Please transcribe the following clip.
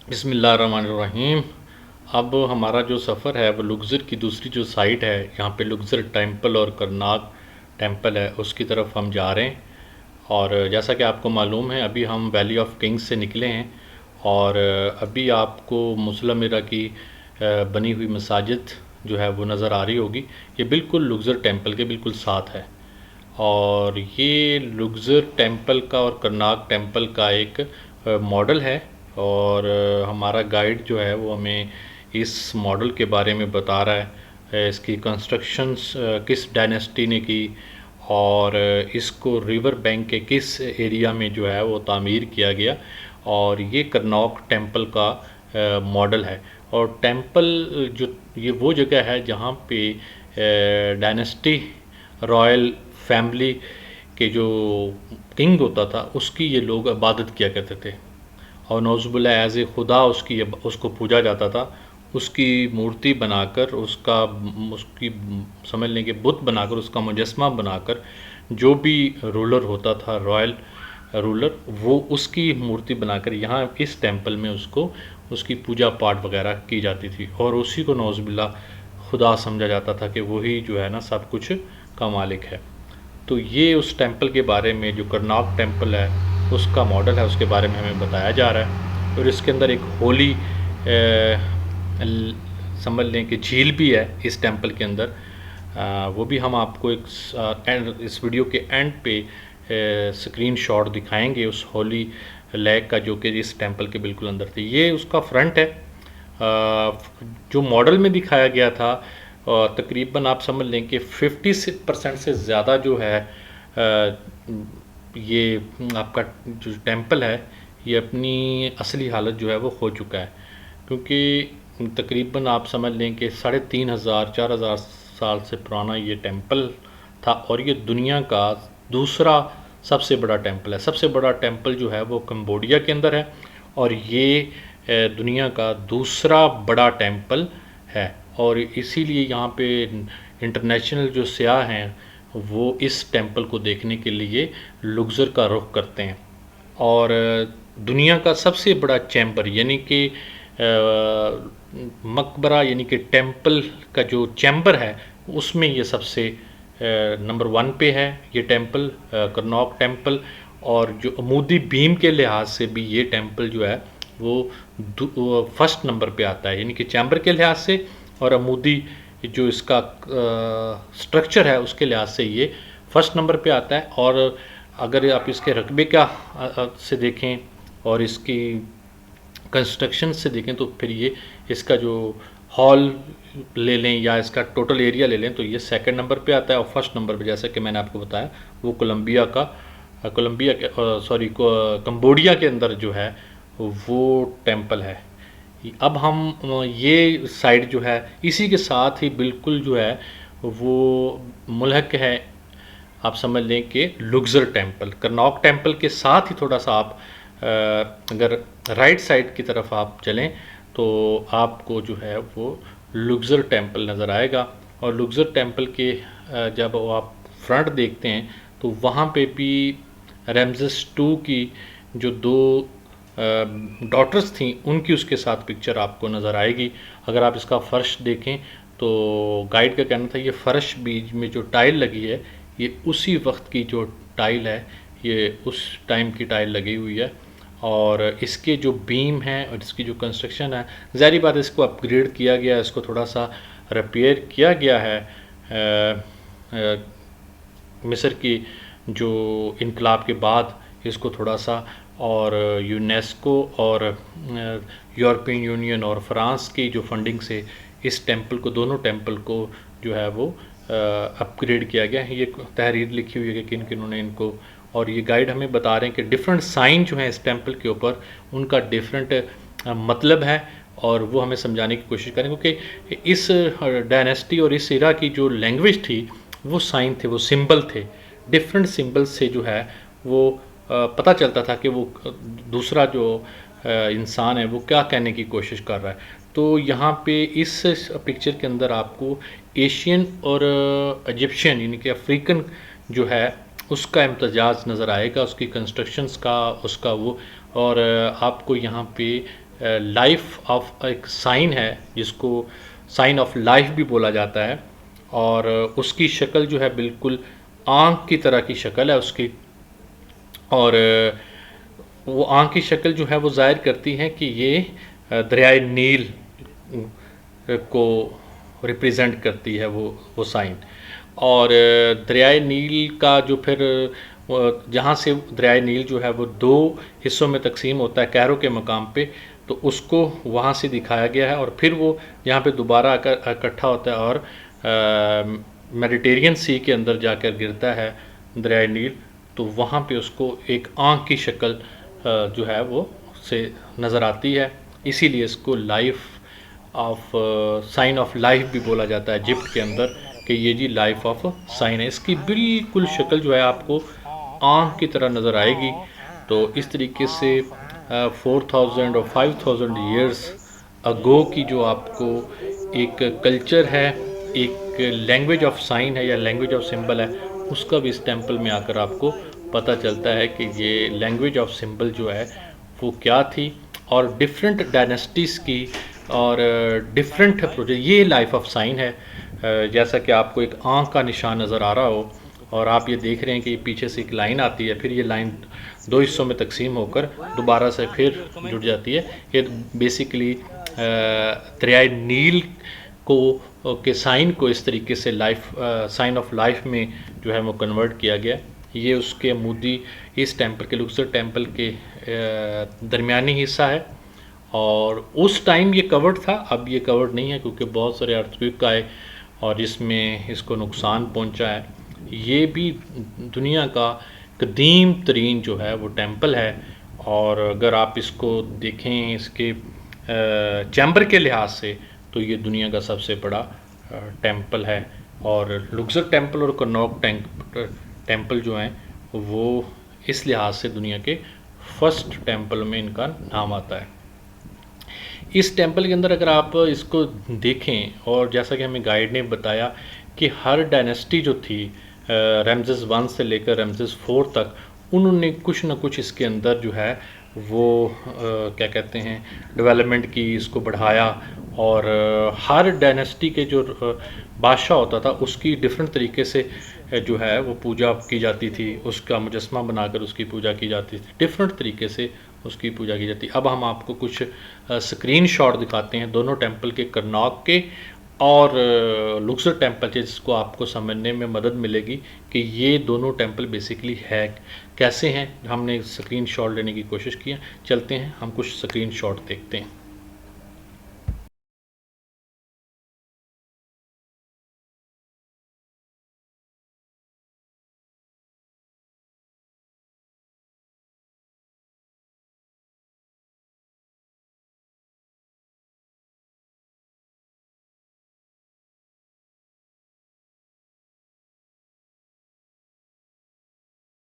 बिस्मिल्लाहिर्रहमानिर्रहीम। अब हमारा जो सफ़र है वो लुक्सर की दूसरी जो साइट है, यहाँ पे लुक्सर टेंपल और करनाग टेंपल है, उसकी तरफ हम जा रहे हैं। और जैसा कि आपको मालूम है, अभी हम वैली ऑफ किंग्स से निकले हैं और अभी आपको मुसल्ला मीरा की बनी हुई मसाजिद जो है वो नज़र आ रही होगी। ये बिल्कुल लुक्सर टेंपल के बिल्कुल साथ है और ये लुक्सर टेंपल का और करनाग टेंपल का एक मॉडल है। और हमारा गाइड जो है वो हमें इस मॉडल के बारे में बता रहा है, इसकी कंस्ट्रक्शंस किस डायनेस्टी ने की और इसको रिवर बैंक के किस एरिया में जो है वो तामीर किया गया। और ये करनौक टेंपल का मॉडल है। और टेंपल जो ये वो जगह है जहाँ पे डायनेस्टी रॉयल फैमिली के जो किंग होता था उसकी ये लोग इबादत किया करते थे और नौजुबिल्ला एज ए खुदा उसको पूजा जाता था। उसकी मूर्ति बनाकर उसकी समझ लें कि बुत बनाकर उसका मुजस्मा बनाकर जो भी रूलर होता था रॉयल रूलर वो उसकी मूर्ति बनाकर यहाँ इस टेंपल में उसको उसकी पूजा पाठ वगैरह की जाती थी और उसी को नौजुबिल्ला खुदा समझा जाता था कि वही जो है ना सब कुछ का मालिक है। तो ये उस टेंपल के बारे में जो करनाग टेंपल है उसका मॉडल है, उसके बारे में हमें बताया जा रहा है। और इसके अंदर एक होली समझ लें कि झील भी है इस टेंपल के अंदर। वो भी हम आपको इस वीडियो के एंड पे स्क्रीन शॉट दिखाएंगे उस होली लेक का, जो कि इस टेंपल के बिल्कुल अंदर थी। ये उसका फ्रंट है। जो मॉडल में दिखाया गया था तकरीबन आप समझ लें कि 50% से ज़्यादा जो है ये आपका जो टेंपल है ये अपनी असली हालत जो है वो खो चुका है, क्योंकि तकरीबन आप समझ लें कि 3500-4000 साल से पुराना ये टेंपल था और ये दुनिया का दूसरा सबसे बड़ा टेंपल है। सबसे बड़ा टेंपल जो है वो कंबोडिया के अंदर है और ये दुनिया का दूसरा बड़ा टेंपल है। और इसीलिए यहाँ पे इंटरनेशनल जो सयाह हैं वो इस टेंपल को देखने के लिए लुक्सर का रुख करते हैं। और दुनिया का सबसे बड़ा चैम्बर यानी कि मकबरा यानी कि टेंपल का जो चैम्बर है उसमें ये सबसे नंबर 1 पे है ये टेंपल, करनौक टेंपल। और जो अमूदी बीम के लिहाज से भी ये टेंपल जो है वो फर्स्ट नंबर पे आता है, यानी कि चैम्बर के लिहाज से और अमूदी जो इसका स्ट्रक्चर है उसके लिहाज से ये फर्स्ट नंबर पे आता है। और अगर आप इसके रकबे का से देखें और इसकी कंस्ट्रक्शन से देखें तो फिर ये इसका जो हॉल ले लें या इसका टोटल एरिया ले लें तो ये सेकंड नंबर पे आता है। और फर्स्ट नंबर पे जैसा कि मैंने आपको बताया वो कंबोडिया के अंदर जो है वो टेंपल है। अब हम ये साइड जो है इसी के साथ ही बिल्कुल जो है वो मुल्हक है, आप समझ लें कि लुक्सर टेंपल करनौक टेंपल के साथ ही थोड़ा सा आप अगर राइट साइड की तरफ आप चलें तो आपको जो है वो लुक्सर टेंपल नज़र आएगा। और लुक्सर टेंपल के जब आप फ्रंट देखते हैं तो वहाँ पे भी रमज़ेस 2 की जो 2 डॉटर्स थी उनकी उसके साथ पिक्चर आपको नज़र आएगी। अगर आप इसका फ़र्श देखें तो गाइड का कहना था ये फ़र्श बीच में जो टाइल लगी है ये उसी वक्त की जो टाइल है, ये उस टाइम की टाइल लगी हुई है। और इसके जो बीम हैं और इसकी जो कंस्ट्रक्शन है, ज़ाहिर बात है इसको अपग्रेड किया गया, इसको थोड़ा सा रिपेयर किया गया है मिस्र की जो इनकलाब के बाद इसको थोड़ा सा। और यूनेस्को और यूरोपियन यूनियन और फ्रांस की जो फंडिंग से इस टेंपल को, दोनों टेंपल को जो है वो अपग्रेड किया गया है। ये तहरीर लिखी हुई है कि किन किन्हों ने इनको, और ये गाइड हमें बता रहे हैं कि डिफरेंट साइन जो हैं इस टेंपल के ऊपर उनका डिफरेंट मतलब है और वो हमें समझाने की कोशिश करें, क्योंकि इस डायनेस्टी और इस इरा की जो लैंग्वेज थी वो साइन थे, वो सिंबल थे। डिफरेंट सिंबल से जो है वो पता चलता था कि वो दूसरा जो इंसान है वो क्या कहने की कोशिश कर रहा है। तो यहाँ पे इस पिक्चर के अंदर आपको एशियन और इजिप्शियन यानी कि अफ्रीकन जो है उसका इम्तजाज नज़र आएगा, उसकी कंस्ट्रक्शंस का, उसका वो। और आपको यहाँ पे लाइफ ऑफ एक साइन है जिसको साइन ऑफ लाइफ भी बोला जाता है, और उसकी शक्ल जो है बिल्कुल आँख की तरह की शक्ल है उसकी, और वो आँख की शक्ल जो है वो ज़ाहिर करती है कि ये दरियाए नील को रिप्रेजेंट करती है वो साइन। और दरियाए नील का जो फिर जहाँ से दरियाए नील जो है वो दो हिस्सों में तकसीम होता है कैरो के मकाम पे, तो उसको वहाँ से दिखाया गया है, और फिर वो यहाँ पे दोबारा आकर इकट्ठा होता है और मेडिटेरियन सी के अंदर जाकर गिरता है दरियाए नील, तो वहाँ पे उसको एक आँख की शक्ल जो है वो से नज़र आती है, इसीलिए इसको life of sine of life भी बोला जाता है इजिप्ट के अंदर, कि ये जी लाइफ ऑफ साइन है। इसकी बिल्कुल शक्ल जो है आपको आँख की तरह नज़र आएगी। तो इस तरीके से 4000 और 5000 ईयर्स अगो की जो आपको एक कल्चर है, एक लैंग्वेज ऑफ साइन है या लैंग्वेज ऑफ सिंबल है, उसका भी इस टेंपल में आकर आपको पता चलता है कि ये लैंग्वेज ऑफ सिंबल जो है वो क्या थी, और डिफरेंट डायनेस्टीज़ की और डिफरेंट प्रोजेक्ट, ये लाइफ ऑफ साइन है। जैसा कि आपको एक आँख का निशान नज़र आ रहा हो, और आप ये देख रहे हैं कि पीछे से एक लाइन आती है, फिर ये लाइन दो हिस्सों में तकसीम होकर दोबारा से फिर जुड़ जाती है। ये बेसिकली दरियाए नील को के साइन को इस तरीके से लाइफ साइन ऑफ लाइफ में जो है वो कन्वर्ट किया गया। ये उसके अमूदी इस टेंपल के लुक्सर टेंपल के दरमियानी हिस्सा है, और उस टाइम ये कवर्ड था, अब ये कवर्ड नहीं है क्योंकि बहुत सारे अर्थक्वेक आए और जिसमें इसको नुकसान पहुंचा है। ये भी दुनिया का कदीम तरीन जो है वो टेंपल है, और अगर आप इसको देखें इसके चैम्बर के लिहाज से तो ये दुनिया का सबसे बड़ा टेंपल है। और लुक्सर टेंपल और कर्नोक टेंपल जो हैं वो इस लिहाज से दुनिया के फर्स्ट टेंपल में इनका नाम आता है। इस टेंपल के अंदर अगर आप इसको देखें, और जैसा कि हमें गाइड ने बताया कि हर डायनेस्टी जो थी रमज़ेस 1 से लेकर रमज़ेस 4 तक, उन्होंने कुछ ना कुछ इसके अंदर जो है वो क्या कहते हैं डेवलपमेंट की, इसको बढ़ाया, और हर डायनेस्टी के जो बादशाह होता था उसकी डिफरेंट तरीके से जो है वो पूजा की जाती थी, उसका मुजस्मा बनाकर उसकी पूजा की जाती थी, डिफरेंट तरीके से उसकी पूजा की जाती। अब हम आपको कुछ स्क्रीन शॉट दिखाते हैं दोनों टेंपल के, कर्नाक के और लुक्सर टेंपल के, जिसको आपको समझने में मदद मिलेगी कि ये दोनों टेंपल बेसिकली है कैसे हैं। हमने स्क्रीन शॉट लेने की कोशिश की है, चलते हैं हम कुछ स्क्रीन शॉट देखते हैं।